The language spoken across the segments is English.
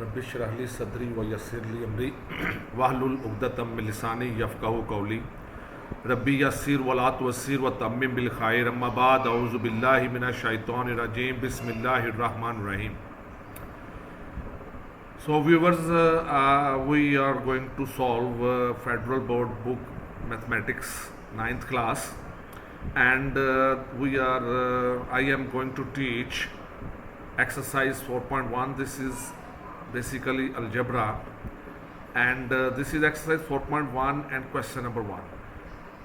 Rabbi इश्रह ली सदरी व यस्सिर ली अमरी वहलुल उक़दतम मिन लिसानी यफ़क़हू क़ौली रब्बि यस्सिर वला तुअस्सिर व तम्मिम बिल खैर अम्मा बाद औज़ु बिल्लाहि मिनश शैतानिर रजीम बिस्मिल्लाहिर रहमानिर रहीम. So viewers, we are going to solve Federal Board Book Mathematics 9th class, and I am going to teach exercise 4.1. This is basically algebra, and this is exercise 4.1 and question number 1.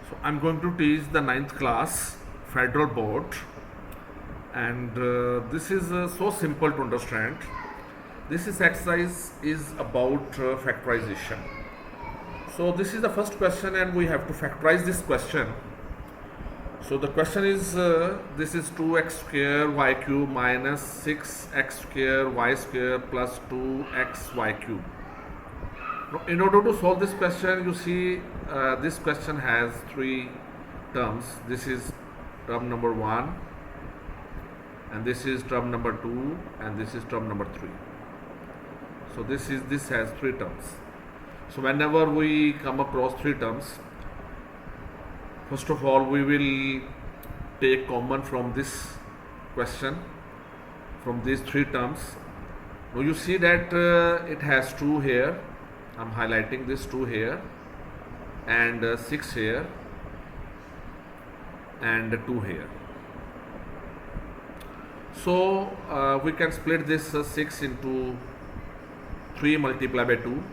So I'm going to teach the 9th class Federal Board, and this is so simple to understand. This exercise is about factorization. So this is the first question, and we have to factorize this question. So the question is, this is 2x square y cube minus 6x square y square plus 2xy cube. Now, in order to solve this question, you see this question has three terms. This is term number 1, and this is term number 2, and this is term number 3. So this has three terms. So whenever we come across three terms, first of all we will take common from this question, from these three terms. Now you see that it has 2 here. I'm highlighting this 2 here, and 6 here, and 2 here. So we can split this 6 into 3 multiplied by 2.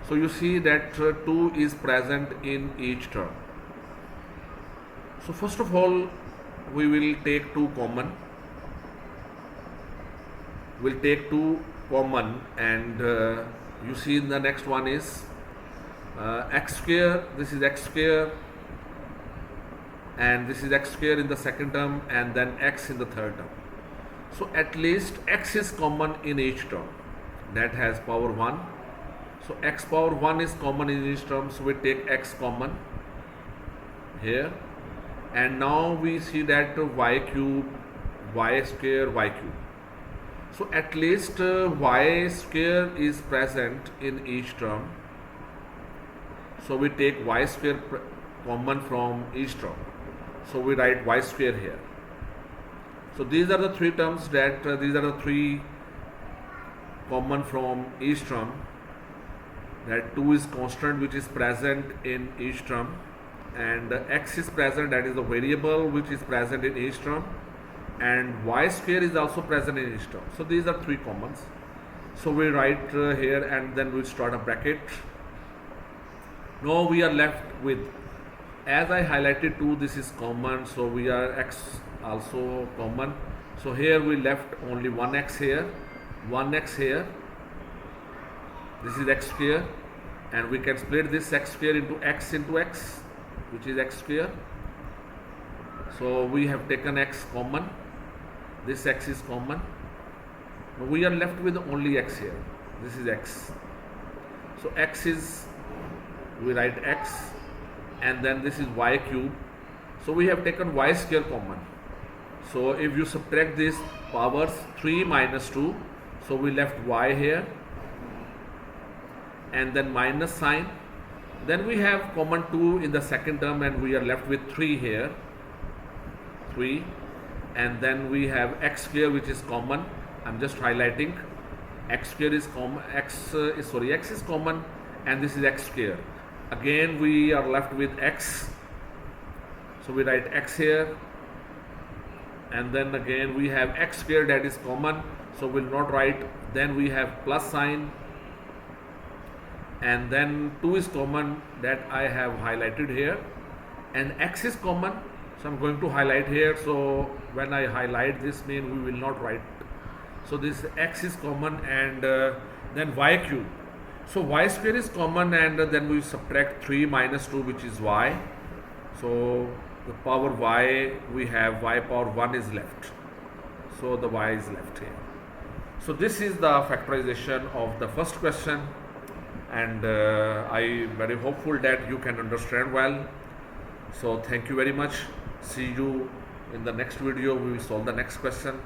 So you see that 2 is present in each term. So first of all we will take 2 common. We'll take 2 common, and you see the next one is x square. This is x square, and this is x square in the second term, and then x in the third term. So at least x is common in each term. That has power 1. So x power 1 is common in each term. So we take x common here. And now we see that y cube, y square, y cube. So at least y square is present in each term. So we take y square common from each term. So we write y square here. So these are the three terms that these are the 3 common from each term. That 2 is constant, which is present in each term, and x is present, that is the variable which is present in each term, and y square is also present in each term. So these are 3 commons. So we write here, and then we start a bracket. Now we are left with, as I highlighted 2, this is common, so we are x also common. So here we left only 1x here, 1x here. This is x square, and we can split this x square into x, which is x square. So we have taken x common. This x is common. Now we are left with only x here. This is x. So x is, we write x, and then this is y cube. So we have taken y square common. So if you subtract these powers, 3 minus 2, so we left y here, and then minus sign. Then we have common 2 in the second term, and we are left with 3 here, 3, and then we have x square, which is common. I'm just highlighting x square is common, x is common, and this is x square. Again we are left with x, so we write x here, and then again we have x square, that is common, so we'll not write. Then we have plus sign, and then 2 is common, that I have highlighted here, and x is common, so I'm going to highlight here. So when I highlight this, mean we will not write. So this x is common, and then y cube. So y square is common, and then we subtract 3 minus 2, which is y. So the power y, we have y power 1 is left. So the y is left here. So this is the factorization of the first question, and I am very hopeful that you can understand well. So thank you very much. See you in the next video. We will solve the next question.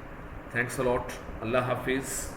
Thanks a lot. Allah Hafiz.